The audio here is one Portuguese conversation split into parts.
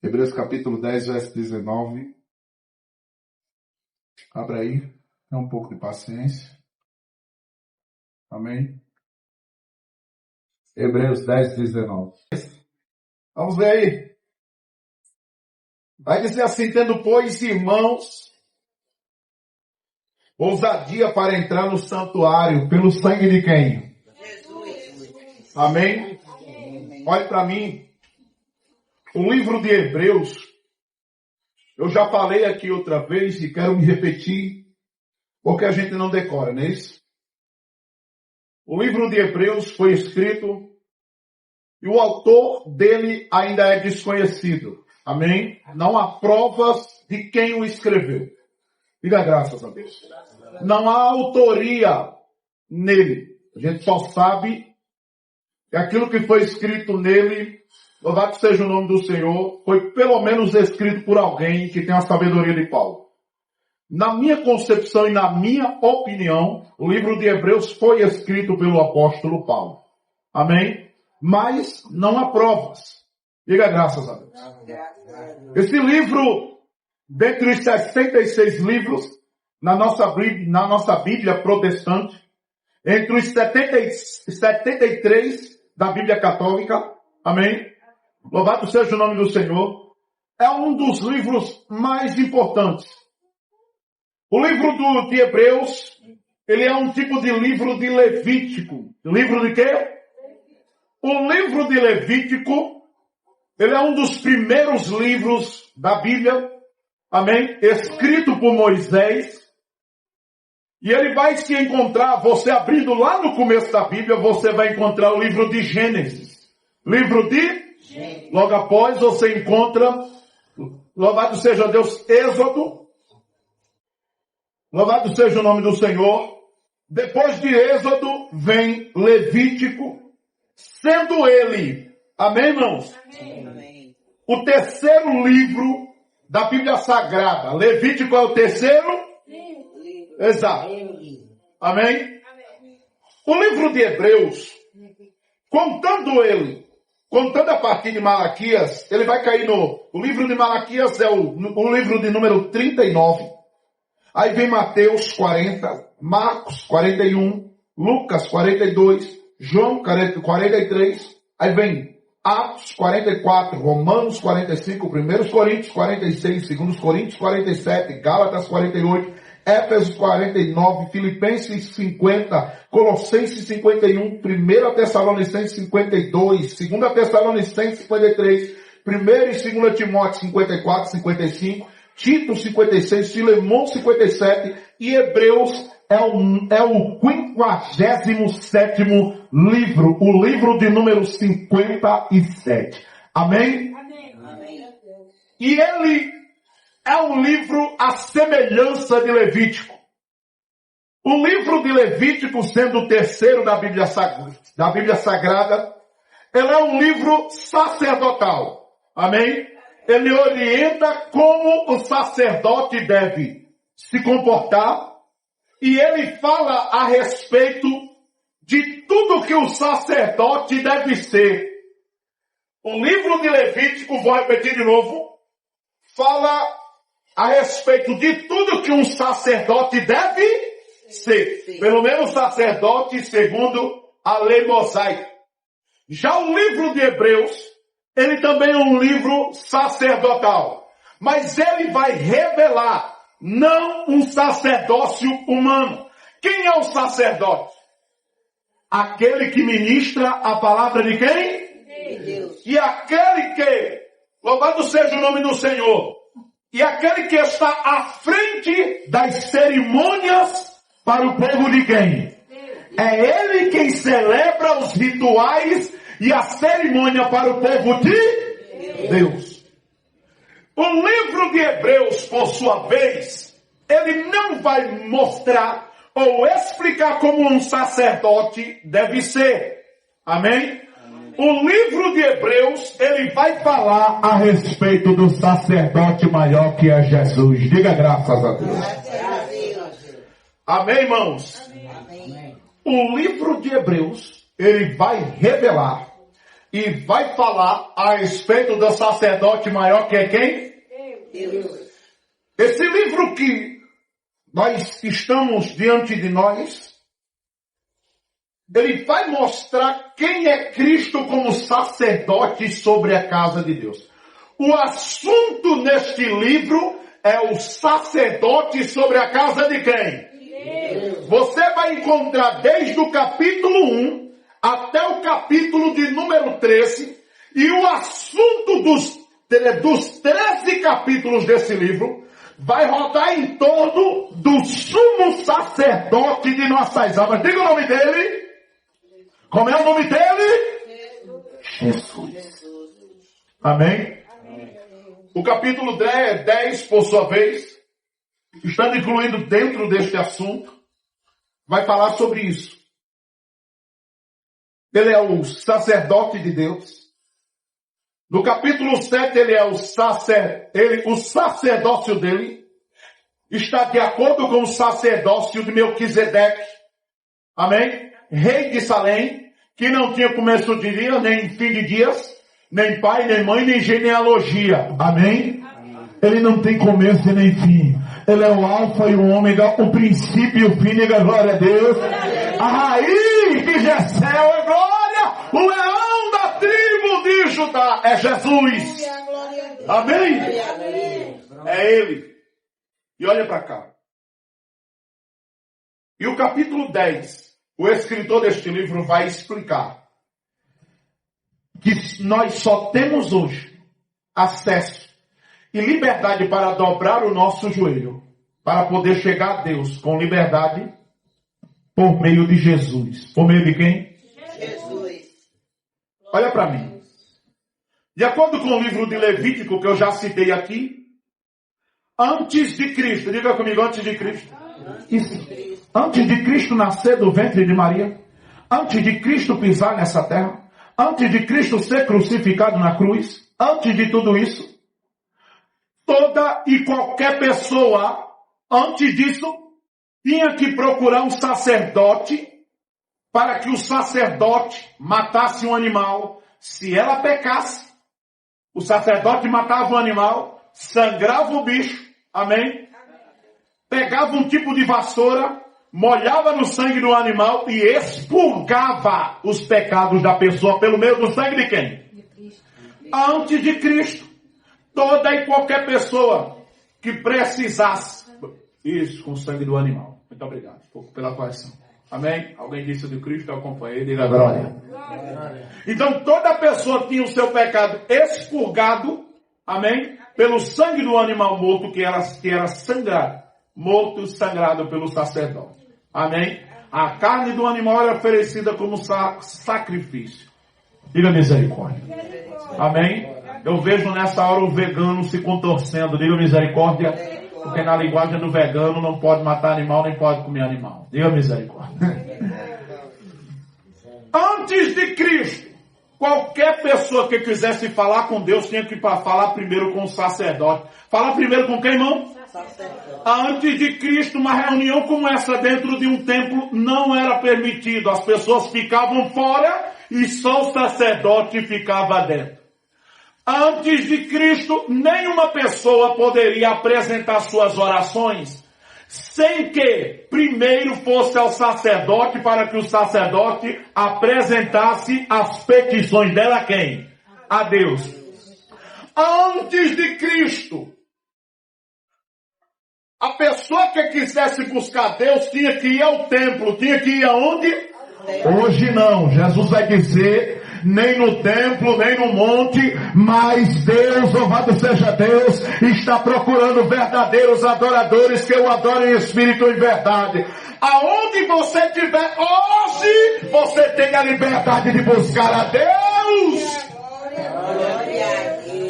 Hebreus capítulo 10, verso 19. Abra aí. É um pouco de paciência. Amém. Hebreus 10, 19. Vamos ver aí. Vai dizer assim: tendo, pois, irmãos, ousadia para entrar no santuário pelo sangue de quem? Jesus. Amém? Olhe para mim. O livro de Hebreus, eu já falei aqui outra vez e quero me repetir, porque a gente não decora, não é isso? O livro de Hebreus foi escrito e o autor dele ainda é desconhecido. Amém? Não há provas de quem o escreveu. Diga graças a Deus. Não há autoria nele. A gente só sabe que aquilo que foi escrito nele, louvado seja o nome do Senhor, foi pelo menos escrito por alguém que tem a sabedoria de Paulo. Na minha concepção e na minha opinião, o livro de Hebreus foi escrito pelo apóstolo Paulo. Amém? Mas não há provas. Diga graças a Deus. Esse livro, dentre os 66 livros na nossa Bíblia protestante, entre os 73 da Bíblia católica, amém? Louvado seja o nome do Senhor. É um dos livros mais importantes. O livro de Hebreus, ele é um tipo de livro de Levítico. Livro de quê? O livro de Levítico, ele é um dos primeiros livros da Bíblia, amém? Escrito por Moisés. E ele vai se encontrar, você abrindo lá no começo da Bíblia, você vai encontrar o livro de Gênesis. Livro de? Gênesis. Logo após você encontra, louvado seja Deus, Êxodo. Louvado seja o nome do Senhor. Depois de Êxodo vem Levítico, sendo ele, amém, irmãos? Amém. O terceiro livro da Bíblia Sagrada. Levítico é o terceiro? Exato. Amém? O livro de Hebreus, contando a partir de Malaquias, ele vai cair o livro de Malaquias é o livro de número 39. Aí vem Mateus 40, Marcos 41, Lucas 42, João 43. Aí vem Atos 44, Romanos 45, 1 Coríntios 46, 2 Coríntios 47, Gálatas 48, Éfesos 49, Filipenses 50, Colossenses 51, 1 Tessalonicenses 52, 2 Tessalonicenses 53, 1 e 2 Timóteo 54, 55, Tito 56, Filemão 57 e Hebreus é o 57º livro, o livro de número 57. Amém? Amém. E ele é um livro à semelhança de Levítico. O livro de Levítico, sendo o terceiro da Bíblia Sagrada, ele é um livro sacerdotal. Amém? Ele orienta como o sacerdote deve se comportar e ele fala a respeito de tudo que o sacerdote deve ser. O livro de Levítico, vou repetir de novo, fala a respeito de tudo que um sacerdote deve ser. Pelo menos sacerdote segundo a lei mosaica. Já o livro de Hebreus, ele também é um livro sacerdotal. Mas ele vai revelar não um sacerdócio humano. Quem é o sacerdote? Aquele que ministra a palavra de quem? De Deus. E aquele que, louvado seja o nome do Senhor, e aquele que está à frente das cerimônias para o povo de quem? É ele quem celebra os rituais e a cerimônia para o povo de Deus. O livro de Hebreus, por sua vez, ele não vai mostrar ou explicar como um sacerdote deve ser. Amém? O livro de Hebreus, ele vai falar a respeito do sacerdote maior que é Jesus. Diga graças a Deus. Amém, irmãos? Amém. O livro de Hebreus, ele vai revelar e vai falar a respeito do sacerdote maior, que é quem? Deus. Esse livro que nós estamos diante de nós, ele vai mostrar quem é Cristo como sacerdote sobre a casa de Deus. O assunto neste livro é o sacerdote sobre a casa de quem? Deus. Você vai encontrar desde o capítulo 1 até o capítulo de número 13, e o assunto dos 13 capítulos desse livro vai rodar em torno do sumo sacerdote de nossas almas. Diga o nome dele. Como é o nome dele? Jesus. Amém? O capítulo 10, por sua vez, estando incluído dentro deste assunto, vai falar sobre isso. Ele é o sacerdote de Deus. No capítulo 7, ele é o sacerdócio dele está de acordo com o sacerdócio de Melquisedeque. Amém? Rei de Salém, que não tinha começo de dia, nem fim de dias, nem pai, nem mãe, nem genealogia. Amém? Ele não tem começo e nem fim. Ele é o alfa e o ômega, o princípio e o fim. Diga glória a Deus. A raiz de Jessé é glória. O leão da tribo de Judá é Jesus. Amém? É ele. E olha para cá. E o capítulo 10, o escritor deste livro vai explicar que nós só temos hoje acesso e liberdade para dobrar o nosso joelho, para poder chegar a Deus com liberdade, por meio de Jesus. Por meio de quem? Jesus. Olha para mim. De acordo com o livro de Levítico, que eu já citei aqui, antes de Cristo, diga comigo, antes de Cristo. Isso. Antes de Cristo nascer do ventre de Maria, antes de Cristo pisar nessa terra, antes de Cristo ser crucificado na cruz, antes de tudo isso, toda e qualquer pessoa, antes disso, tinha que procurar um sacerdote para que o sacerdote matasse um animal. Se ela pecasse, o sacerdote matava o animal, sangrava o bicho, amém? Pegava um tipo de vassoura, molhava no sangue do animal e expurgava os pecados da pessoa pelo meio do sangue de quem? Antes de Cristo. Toda e qualquer pessoa que precisasse. Isso, com o sangue do animal. Muito obrigado pela correção. Amém? Alguém disse de Cristo, eu acompanhei, diga glória. Então toda pessoa tinha o seu pecado expurgado, amém? Pelo sangue do animal morto que era sangrado. Morto e sangrado pelo sacerdote. Amém? A carne do animal era oferecida como sacrifício. Diga misericórdia. Amém? Eu vejo nessa hora o vegano se contorcendo. Diga misericórdia. Porque na linguagem do vegano não pode matar animal, nem pode comer animal. Diga misericórdia. Antes de Cristo, qualquer pessoa que quisesse falar com Deus tinha que falar primeiro com o sacerdote. Falar primeiro com quem, irmão? Antes de Cristo, uma reunião como essa dentro de um templo não era permitido. As pessoas ficavam fora e só o sacerdote ficava dentro. Antes de Cristo, nenhuma pessoa poderia apresentar suas orações sem que primeiro fosse ao sacerdote para que o sacerdote apresentasse as petições dela a quem? A Deus. Antes de Cristo, a pessoa que quisesse buscar Deus tinha que ir ao templo. Tinha que ir aonde? Hoje não. Jesus vai dizer, nem no templo, nem no monte, mas Deus, louvado seja Deus, está procurando verdadeiros adoradores que o adorem em espírito e em verdade. Aonde você estiver hoje, você tem a liberdade de buscar a Deus.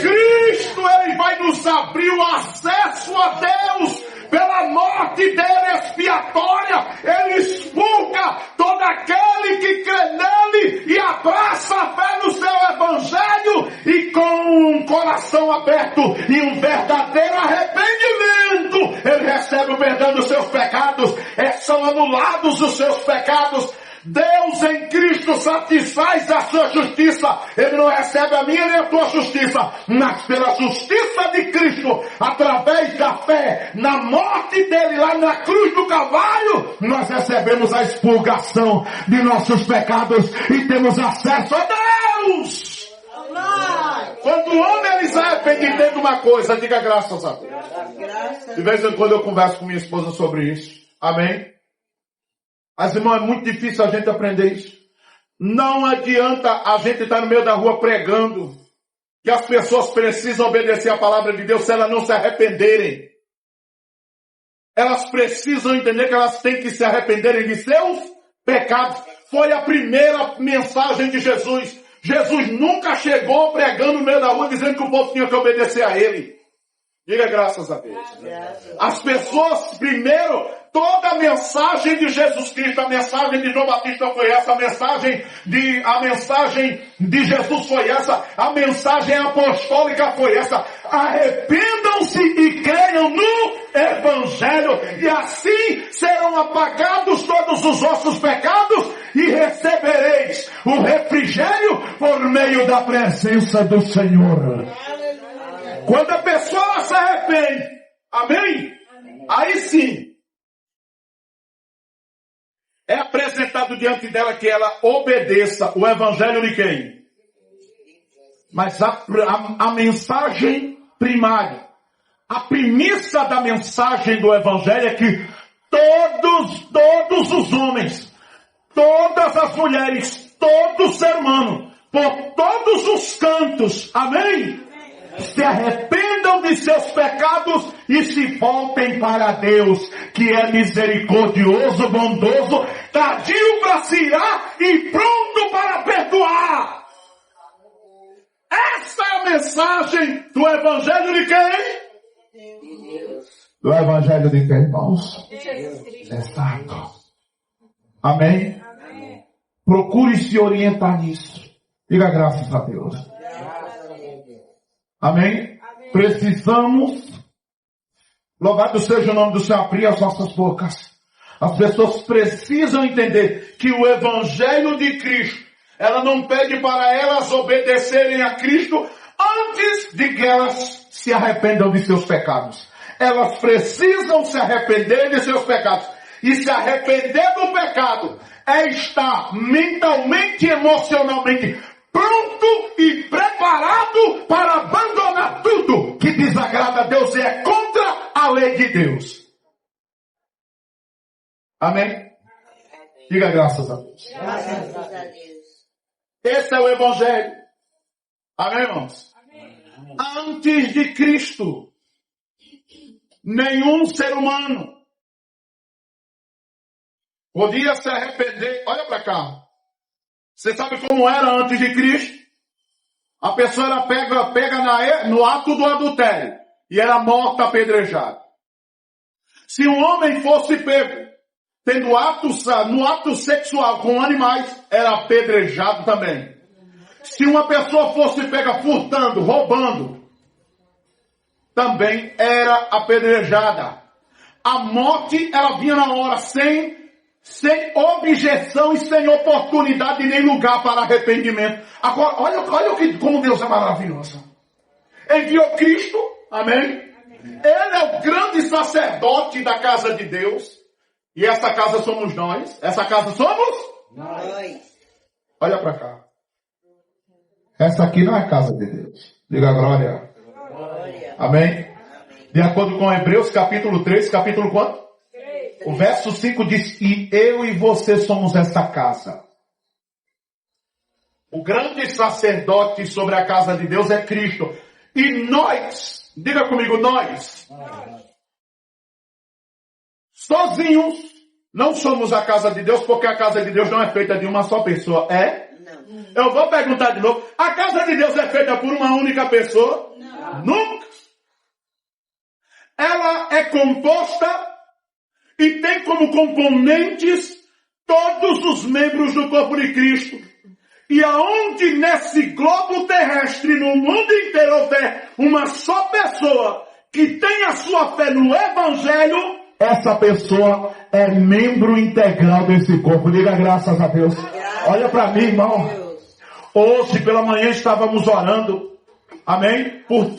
Cristo, Ele vai nos abrir o acesso a Deus pela morte dele expiatória. Ele expulga todo aquele que crê nele e abraça a fé no seu evangelho e com um coração aberto e um verdadeiro arrependimento, ele recebe o perdão dos seus pecados. São anulados os seus pecados. Deus em Cristo satisfaz a sua justiça. Ele não recebe a minha nem a tua justiça, mas pela justiça de Cristo, através da fé na morte dele lá na cruz do Calvário, nós recebemos a expurgação de nossos pecados e temos acesso a Deus. Quando o homem ele se arrepende, entende uma coisa, diga graças a Deus. De vez em quando eu converso com minha esposa sobre isso. Amém? Mas, irmão, é muito difícil a gente aprender isso. Não adianta a gente estar no meio da rua pregando que as pessoas precisam obedecer a palavra de Deus se elas não se arrependerem. Elas precisam entender que elas têm que se arrependerem de seus pecados. Foi a primeira mensagem de Jesus. Jesus nunca chegou pregando no meio da rua dizendo que o povo tinha que obedecer a ele. Diga graças a Deus. As pessoas, primeiro, toda a mensagem de Jesus Cristo, a mensagem de João Batista foi essa, a mensagem de Jesus foi essa, a mensagem apostólica foi essa. Arrependam-se e creiam no Evangelho, e assim serão apagados todos os vossos pecados e recebereis o refrigério por meio da presença do Senhor. Quando a pessoa se arrepende, amém? Aí sim, é apresentado diante dela que ela obedeça o evangelho de quem? Mas a mensagem primária, a premissa da mensagem do evangelho é que todos os homens, todas as mulheres, todo ser humano, por todos os cantos, amém? Se arrependam de seus pecados e se voltem para Deus, que é misericordioso, bondoso, tardio para se irar e pronto para perdoar. Essa é a mensagem do Evangelho de quem? Do Evangelho de quem, irmãos? Exato. Amém? Procure se orientar nisso. Diga graças a Deus. Amém? Precisamos, louvado seja o nome do Senhor, abrir as nossas bocas. As pessoas precisam entender que o Evangelho de Cristo, ela não pede para elas obedecerem a Cristo antes de que elas se arrependam de seus pecados. Elas precisam se arrepender de seus pecados. E se arrepender do pecado é estar mentalmente e emocionalmente pronto e preparado para abandonar tudo que desagrada a Deus e é contra a lei de Deus. Amém? Diga graças a Deus. Graças a Deus. Esse é o Evangelho. Amém, irmãos? Amém. Antes de Cristo, nenhum ser humano podia se arrepender. Olha para cá. Você sabe como era antes de Cristo? A pessoa era pega no ato do adultério e era morta apedrejada. Se um homem fosse pego tendo no ato sexual com animais, era apedrejado também. Se uma pessoa fosse pega furtando, roubando, também era apedrejada. A morte, ela vinha na hora, sem objeção e sem oportunidade nem lugar para arrependimento. Agora, olha como Deus é maravilhoso. Enviou Cristo, amém? Ele é o grande sacerdote da casa de Deus. E essa casa somos nós. Essa casa somos nós. Olha para cá. Essa aqui não é a casa de Deus. Diga glória. Glória. Amém? De acordo com Hebreus capítulo 3, capítulo quanto? O verso 5 diz, e eu e você somos essa casa. O grande sacerdote sobre a casa de Deus é Cristo. E nós, diga comigo, nós, sozinhos, não somos a casa de Deus, porque a casa de Deus não é feita de uma só pessoa. É? Não. Eu vou perguntar de novo. A casa de Deus é feita por uma única pessoa? Não. Nunca. Ela é composta e tem como componentes todos os membros do corpo de Cristo. E aonde nesse globo terrestre, no mundo inteiro, houver uma só pessoa que tem a sua fé no Evangelho, essa pessoa é membro integral desse corpo. Diga graças a Deus. Olha para mim, irmão. Hoje pela manhã estávamos orando, amém? Por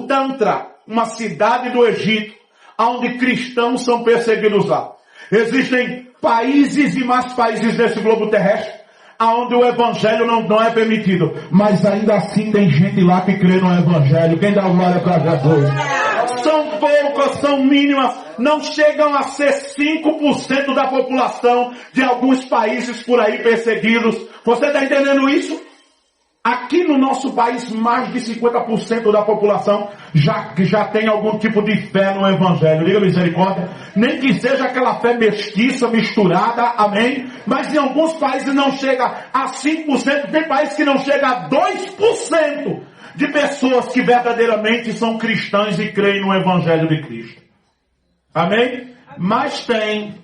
Tantra, uma cidade do Egito, onde cristãos são perseguidos lá. Existem países e mais países desse globo terrestre, onde o evangelho não é permitido. Mas ainda assim tem gente lá que crê no evangelho. Quem dá glória para Jesus? São poucas, são mínimas, não chegam a ser 5% da população de alguns países por aí perseguidos. Você está entendendo isso? Aqui no nosso país, mais de 50% da população já tem algum tipo de fé no evangelho. Diga misericórdia. Nem que seja aquela fé mestiça, misturada, amém? Mas em alguns países não chega a 5%, tem países que não chega a 2% de pessoas que verdadeiramente são cristãs e creem no evangelho de Cristo. Amém? Mas tem,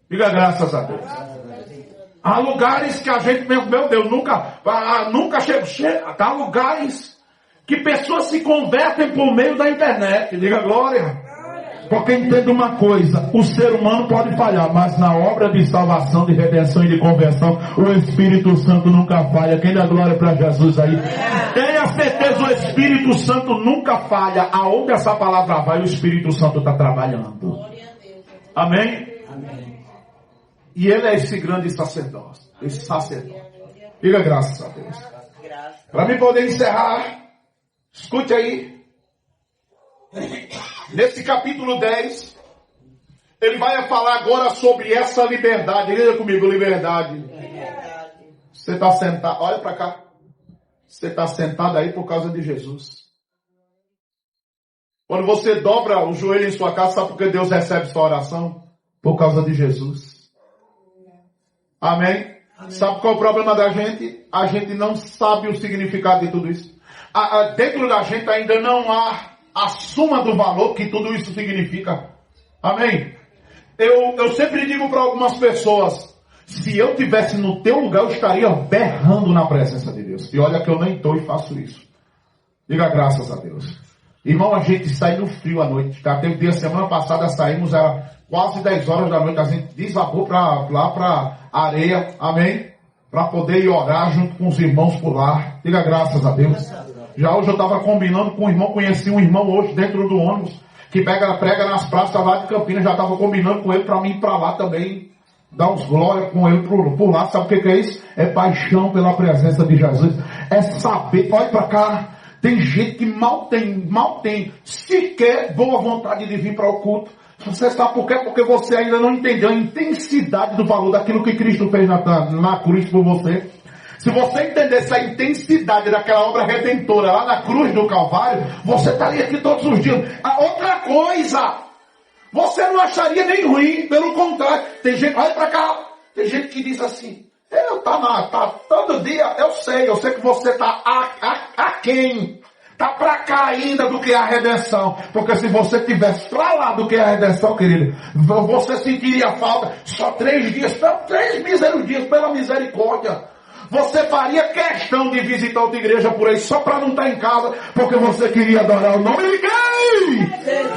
diga graças a Deus. Há lugares que a gente pensa, meu Deus, nunca chega. Há lugares que pessoas se convertem por meio da internet. Diga glória. Porque entenda uma coisa, o ser humano pode falhar, mas na obra de salvação, de redenção e de conversão, o Espírito Santo nunca falha. Quem dá glória para Jesus aí? Tenha certeza, o Espírito Santo nunca falha. Aonde essa palavra vai, o Espírito Santo está trabalhando. Amém? Amém. E ele é esse grande sacerdote. Esse sacerdote. Diga graças a Deus. Para mim poder encerrar, escute aí. Nesse capítulo 10, ele vai falar agora sobre essa liberdade. Diga comigo, liberdade. Você está sentado, olha para cá. Você está sentado aí por causa de Jesus. Quando você dobra o joelho em sua casa, sabe por que Deus recebe sua oração? Por causa de Jesus. Amém? Amém. Sabe qual é o problema da gente? A gente não sabe o significado de tudo isso. Dentro da gente ainda não há a soma do valor que tudo isso significa. Amém? Eu sempre digo para algumas pessoas, se eu estivesse no teu lugar, eu estaria berrando na presença de Deus. E olha que eu nem estou e faço isso. Diga graças a Deus. Irmão, a gente sai no frio à noite. Tá? Teve dia, semana passada saímos, era quase 10 horas da noite, a gente desabou lá para areia, amém? Para poder ir orar junto com os irmãos por lá. Diga graças a Deus. Já hoje eu estava combinando com um irmão, conheci um irmão hoje dentro do ônibus, que prega nas praças lá de Campinas, já estava combinando com ele para mim ir para lá também, dar uns glórias com ele por lá. Sabe o que é isso? É paixão pela presença de Jesus. É saber, olha para cá, tem gente que mal tem sequer boa vontade de vir para o culto. Você sabe por quê? Porque você ainda não entendeu a intensidade do valor daquilo que Cristo fez na cruz por você. Se você entendesse a intensidade daquela obra redentora lá na cruz do Calvário, você estaria aqui todos os dias. Outra coisa, você não acharia nem ruim, pelo contrário. Tem gente, olha pra cá, tem gente que diz assim, tá todo dia, eu sei que você tá aquém. Tá pra cá ainda do que a redenção. Porque se você tivesse pra lá do que a redenção, querido, você sentiria falta. Só 3 dias, 3 míseros dias, pela misericórdia. Você faria questão de visitar outra igreja por aí só para não estar em casa, porque você queria adorar o nome de quem?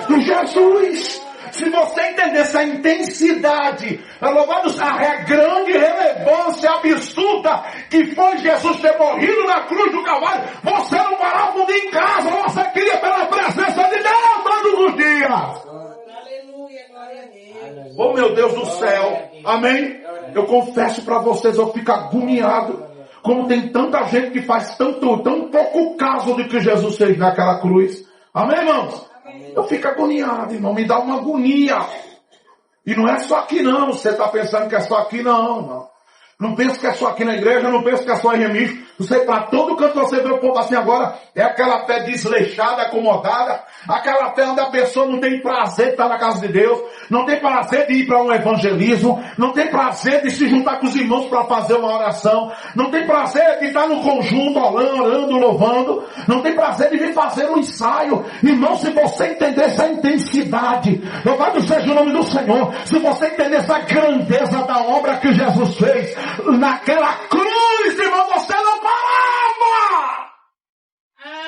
De Jesus. Se você entendesse a intensidade, a grande relevância absurda que foi Jesus ter morrido na cruz do Calvário, você não parava um dia em casa, você queria pela presença de Deus todos os dias. Aleluia, glória a Deus. Oh meu Deus do céu, amém? Eu confesso para vocês, eu fico agoniado. Como tem tanta gente que faz tão pouco caso do que Jesus fez naquela cruz. Amém, irmãos? Amém. Eu fico agoniado, irmão. Me dá uma agonia. E não é só aqui não. Você está pensando que é só aqui não, irmão. Não pensa que é só aqui na igreja, não pensa que é só em Remígio. Você para todo canto você vê o povo assim agora, é aquela fé desleixada, acomodada, aquela fé onde a pessoa não tem prazer de estar na casa de Deus, não tem prazer de ir para um evangelismo, não tem prazer de se juntar com os irmãos para fazer uma oração, não tem prazer de estar no conjunto orando, louvando, não tem prazer de vir fazer um ensaio. Irmão, se você entender essa intensidade, louvado seja o nome do Senhor, se você entender essa grandeza da obra que Jesus fez, naquela cruz, irmão, você não parava.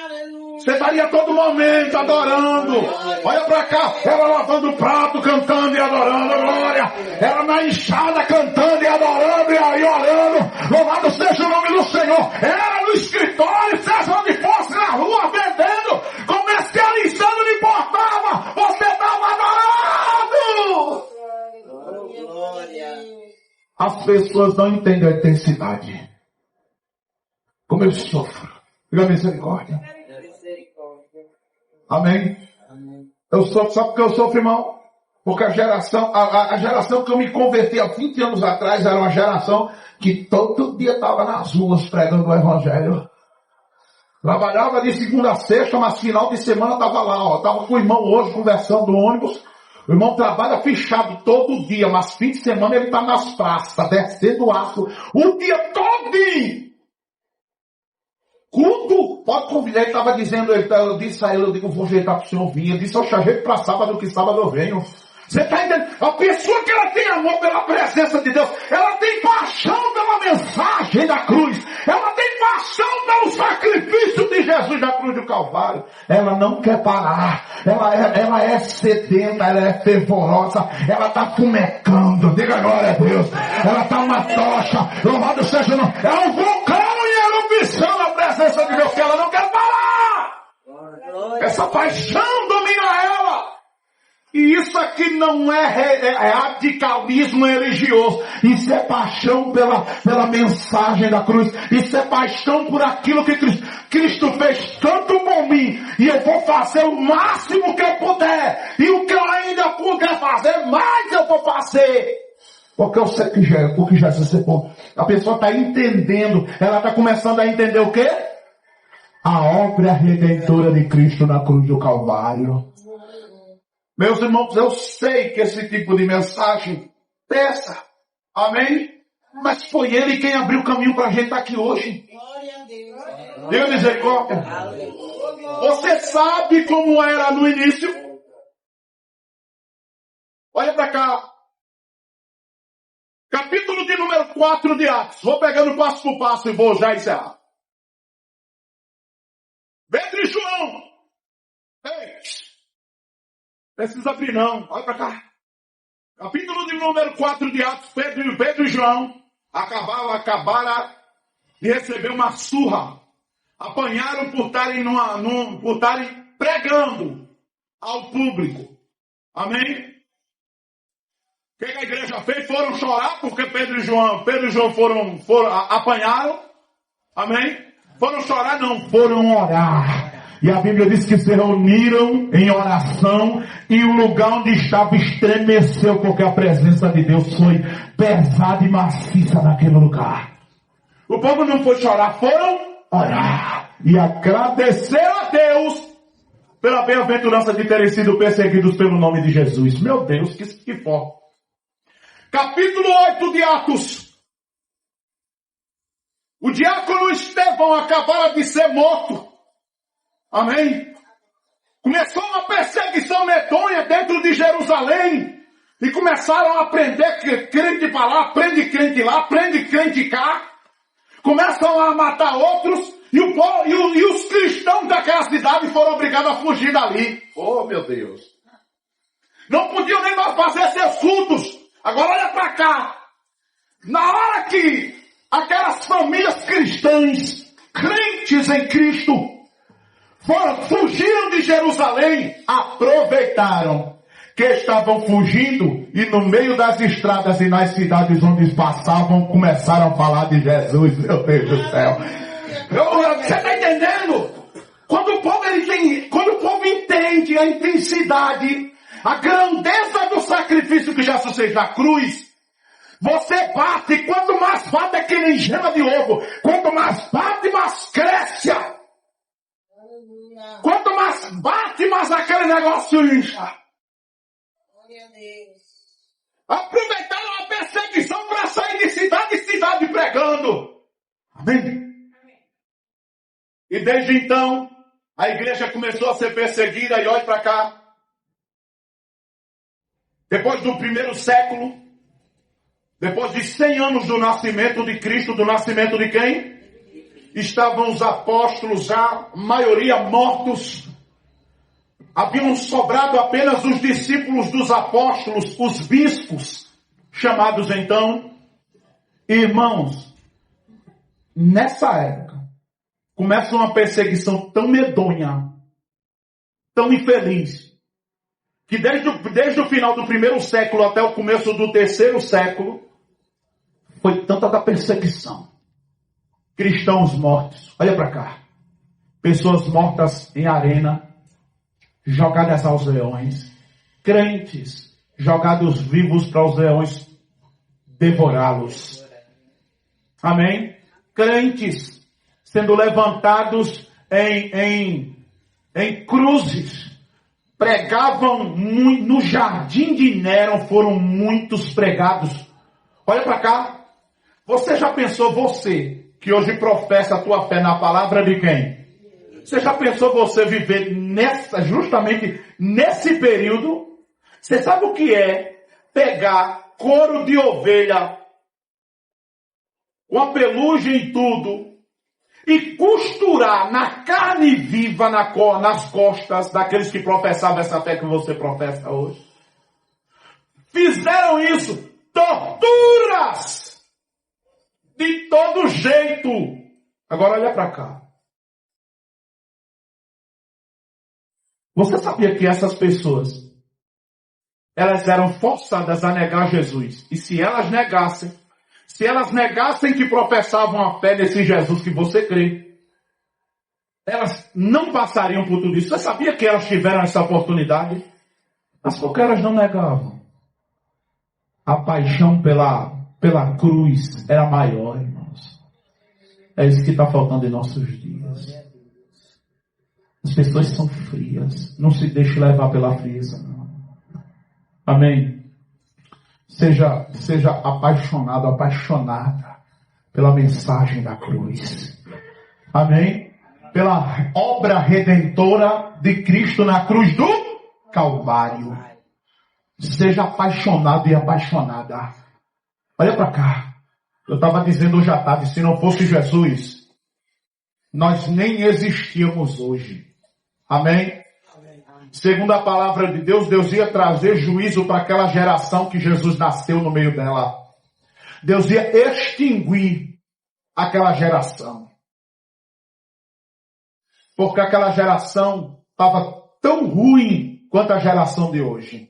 Aleluia. Você estaria a todo momento adorando. Olha para cá, ela lavando o prato, cantando e adorando, glória. Ela na enxada, cantando e adorando e orando. Louvado seja o nome do Senhor. Ela no escritório, seja onde fosse, na rua, vendendo, comercializando, não importava. Você estava adorando. As pessoas não entendem a intensidade. Como eu sofro. Diga misericórdia. Amém? Eu sofro, sabe por que eu sofro, irmão? Porque a geração que eu me converti há 20 anos atrás era uma geração que todo dia estava nas ruas pregando o evangelho. Trabalhava de segunda a sexta, mas final de semana estava lá, estava com o irmão hoje conversando no ônibus. O irmão trabalha fechado todo dia, mas fim de semana ele está nas praças, descendo aço, o dia todinho. Culto, pode convidar, ele estava dizendo, eu disse a ele, eu digo, vou ajeitar para o senhor vir. Ele disse, eu ajeito para sábado, que sábado eu venho. Você está entendendo? A pessoa que ela tem amor pela presença de Deus, ela tem paixão pela mensagem da cruz, ela tem paixão pelo sacrifício de Jesus na cruz do Calvário. Ela não quer parar, ela é sedenta, ela é fervorosa, ela está fumecando, diga glória a Deus. Ela está uma tocha, louvado seja o nome. É um vulcão em erupção na presença de Deus, que ela não quer parar. Essa paixão domina ela. E isso aqui não é radicalismo religioso. Isso é paixão pela mensagem da cruz. Isso é paixão por aquilo que Cristo fez tanto por mim. E eu vou fazer o máximo que eu puder. E o que eu ainda puder fazer, mais eu vou fazer. Porque eu sei que Jesus sepultou. A pessoa está entendendo. Ela está começando a entender o quê? A obra redentora de Cristo na cruz do Calvário. Meus irmãos, eu sei que esse tipo de mensagem peça. Amém? Mas foi Ele quem abriu o caminho para a gente estar aqui hoje. Deus misericórdia. Você sabe como era no início? Olha para cá. Capítulo de número 4 de Atos. Vou pegando passo por passo e vou já encerrar. Pedro e João. Ei. Precisa abrir não, olha para cá. Capítulo de número 4 de Atos, Pedro e João acabaram de receber uma surra. Apanharam por estarem pregando ao público. Amém? O que a igreja fez? Foram chorar porque Pedro e João apanharam. Amém? Foram chorar? Não, foram orar. E a Bíblia diz que se reuniram em oração e o lugar onde estava estremeceu porque a presença de Deus foi pesada e maciça naquele lugar. O povo não foi chorar, foram orar e agradecer a Deus pela bem-aventurança de terem sido perseguidos pelo nome de Jesus. Meu Deus, que forte. Capítulo 8 de Atos. O diácono Estevão acabara de ser morto. Amém? Começou uma perseguição medonha dentro de Jerusalém. E começaram a prender crente para lá, prende crente lá, prende crente cá. Começam a matar outros. E os cristãos daquela cidade foram obrigados a fugir dali. Oh, meu Deus. Não podiam nem mais fazer seus cultos. Agora olha para cá. Na hora que aquelas famílias cristãs, crentes em Cristo, fugiram de Jerusalém, aproveitaram que estavam fugindo e no meio das estradas e nas cidades onde passavam começaram a falar de Jesus. Meu Deus do céu. Você está entendendo? Quando o povo entende a intensidade, a grandeza do sacrifício que Jesus fez na cruz, você bate, e quanto mais bate é que nem gema de ovo, quanto mais bate, mais cresce. Quanto mais bate, mais aquele negócio incha. Aproveitaram a perseguição para sair de cidade em cidade pregando. Amém? E desde então, a igreja começou a ser perseguida. E olha para cá. Depois do primeiro século, depois de 100 anos do nascimento de Cristo, do nascimento de quem? Estavam os apóstolos já, a maioria mortos. haviam sobrado apenas os discípulos dos apóstolos, os bispos, chamados então irmãos. Nessa época, começa uma perseguição tão medonha, tão infeliz, que desde o final do 1º século até o começo do 3º século, foi tanta da perseguição. Cristãos mortos, olha para cá. Pessoas mortas em arena, jogadas aos leões. Crentes jogados vivos para os leões devorá-los. Amém? Crentes sendo levantados em cruzes. Pregavam muito, no jardim de Nero foram muitos pregados. Olha para cá. Você já pensou, você, que hoje professa a tua fé na palavra de quem? Você já pensou você viver justamente nesse período? Você sabe o que é pegar couro de ovelha, com a pelugem e tudo, e costurar na carne viva nas costas daqueles que professavam essa fé que você professa hoje? Fizeram isso, torturas, de todo jeito. Agora olha para cá. Você sabia que essas pessoas, elas eram forçadas a negar Jesus? E se elas negassem que professavam a fé nesse Jesus que você crê, elas não passariam por tudo isso. Você sabia que elas tiveram essa oportunidade? Mas por que elas não negavam? A paixão pela cruz era maior, irmãos. É isso que está faltando em nossos dias. As pessoas são frias. Não se deixe levar pela frieza, não. Amém? Seja apaixonado, apaixonada pela mensagem da cruz. Amém? Pela obra redentora de Cristo na cruz do Calvário. Seja apaixonado e apaixonada. Olha para cá. Eu estava dizendo hoje à tarde, se não fosse Jesus, nós nem existíamos hoje. Amém? Segundo a palavra de Deus, Deus ia trazer juízo para aquela geração que Jesus nasceu no meio dela. Deus ia extinguir aquela geração. Porque aquela geração estava tão ruim quanto a geração de hoje.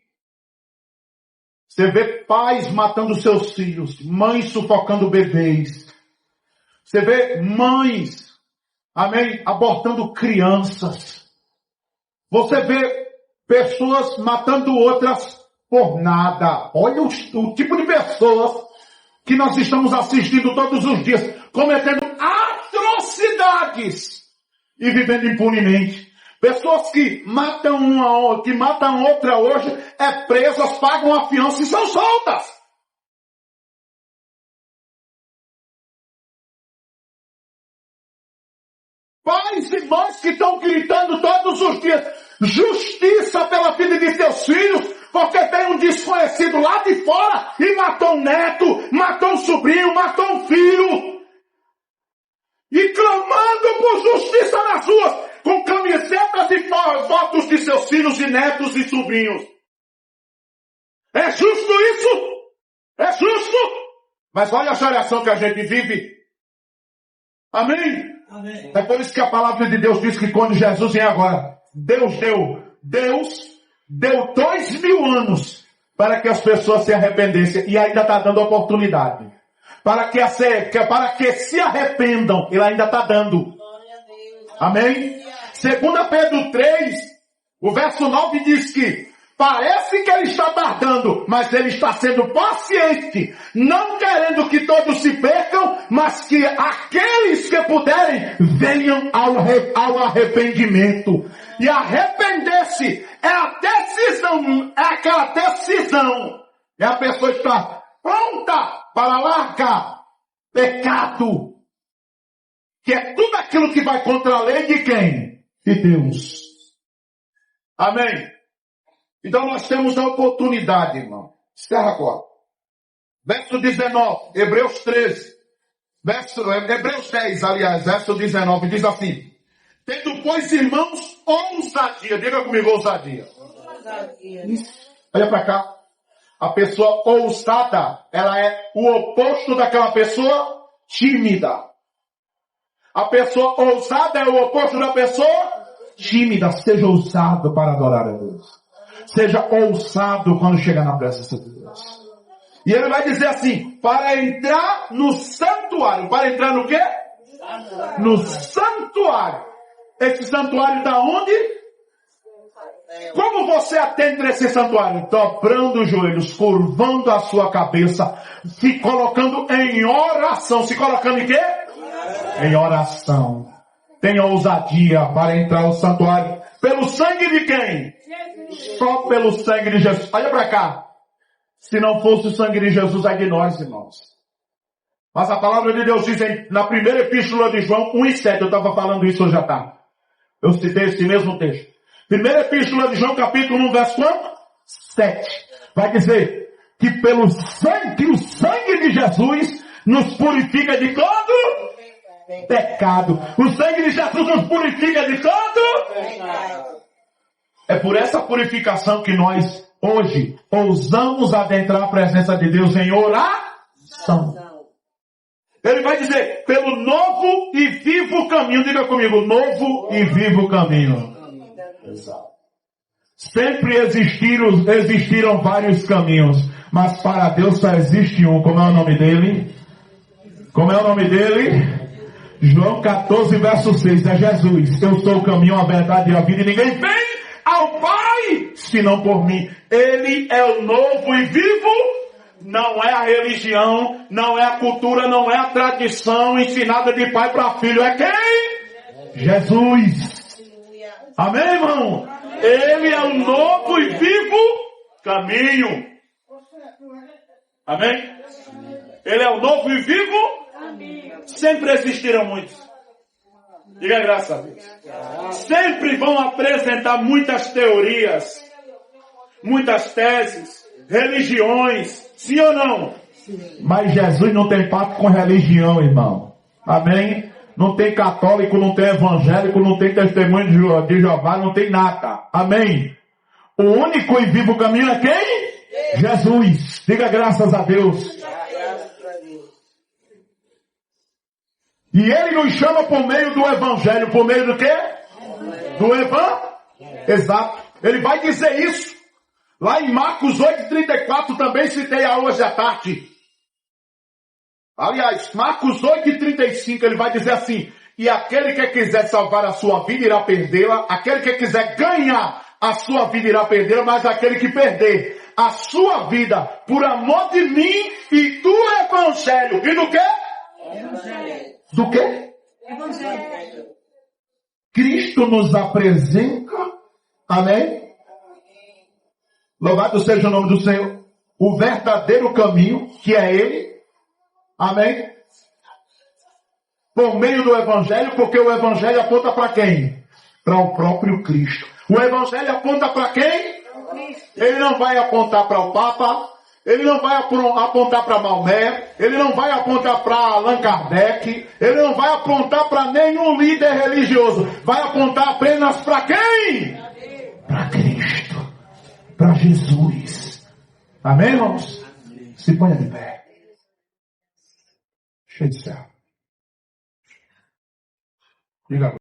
Você vê pais matando seus filhos, mães sufocando bebês. Você vê mães, amém, abortando crianças. Você vê pessoas matando outras por nada. Olha o tipo de pessoas que nós estamos assistindo todos os dias, cometendo atrocidades e vivendo impunemente. Pessoas que matam outra hoje, presas, pagam a fiança e são soltas. Pais e mães que estão gritando todos os dias, justiça pela vida de seus filhos, porque tem um desconhecido lá de fora e matou um neto, matou um sobrinho, matou um filho. E clamando por justiça nas ruas, com camisetas e fotos de seus filhos e netos e sobrinhos. É justo isso? É justo? Mas olha a geração que a gente vive. Amém? Amém. É por isso que a palavra de Deus diz que quando Jesus vem agora, Deus deu 2000 anos para que as pessoas se arrependessem e ainda está dando oportunidade. Para que se arrependam, Ele ainda está dando. Amém? 2 Pedro 3, o verso 9 diz que parece que Ele está tardando, mas Ele está sendo paciente, não querendo que todos se percam, mas que aqueles que puderem venham ao arrependimento. E arrepender-se é a decisão, é aquela decisão. É a pessoa estar pronta para largar pecado, que é tudo aquilo que vai contra a lei de quem? De Deus. Amém? Então nós temos a oportunidade, irmão. Encerra agora. Verso 19, Hebreus 13. Hebreus 10, aliás, verso 19, diz assim: Tendo, pois, irmãos, ousadia. Diga comigo, ousadia. Olha para cá. A pessoa ousada, ela é o oposto daquela pessoa tímida. A pessoa ousada é o oposto da pessoa tímida. Seja ousado para adorar a Deus. Seja ousado quando chegar na presença de Deus. E ele vai dizer assim, para entrar no santuário. Para entrar no quê? No santuário. Esse santuário está onde? Como você adentra esse santuário? Dobrando os joelhos, curvando a sua cabeça, se colocando em oração. Se colocando em quê? Em oração. Tenha ousadia para entrar no santuário. Pelo sangue de quem? Só pelo sangue de Jesus. Olha para cá. Se não fosse o sangue de Jesus, é de nós, irmãos. Mas a palavra de Deus diz na primeira epístola de João 1:7. Eu estava falando isso hoje à tarde. Eu citei esse mesmo texto. Primeira epístola de João, capítulo 1, verso 7. Vai dizer que pelo sangue, que o sangue de Jesus nos purifica de todo pecado. O sangue de Jesus nos purifica de todo pecado. É por essa purificação que nós hoje ousamos adentrar a presença de Deus em oração. Ele vai dizer, pelo novo e vivo caminho. Diga comigo, novo e vivo caminho. Exato. Sempre existiram vários caminhos, mas para Deus só existe um. Como é o nome dele? Como é o nome dele? João 14, verso 6. É Jesus. Eu sou o caminho, a verdade e a vida, e ninguém vem ao Pai senão por mim. Ele é o novo e vivo. Não é a religião, não é a cultura, não é a tradição ensinada de pai para filho. É quem? Jesus. Amém, irmão? Ele é o novo e vivo caminho. Amém? Ele é o novo e vivo. Sempre existiram muitos. Diga graças a Deus. Sempre vão apresentar muitas teorias, muitas teses, religiões. Sim ou não? Mas Jesus não tem pacto com religião, irmão. Amém? Não tem católico, não tem evangélico, não tem testemunho de Jeová, não tem nada. Amém? O único e vivo caminho é quem? Jesus. Diga graças a Deus. E ele nos chama por meio do evangelho. Por meio do quê? Do evangelho. Exato. Ele vai dizer isso. Lá em Marcos 8:34 também citei a hoje à tarde. Aliás, Marcos 8:35, ele vai dizer assim, e aquele que quiser salvar a sua vida irá perdê-la, aquele que quiser ganhar a sua vida irá perdê-la, mas aquele que perder a sua vida por amor de mim e do evangelho. E do quê? Evangelho. Do quê? Evangelho. Cristo nos apresenta, amém? Louvado seja o nome do Senhor. O verdadeiro caminho, que é Ele. Amém? Por meio do Evangelho, porque o Evangelho aponta para quem? Para o próprio Cristo. O Evangelho aponta para quem? Ele não vai apontar para o Papa, ele não vai apontar para Maomé, ele não vai apontar para Allan Kardec, ele não vai apontar para nenhum líder religioso. Vai apontar apenas para quem? Para Cristo. Para Jesus. Amém, irmãos? Se ponha de pé. Cheio de céu. Diga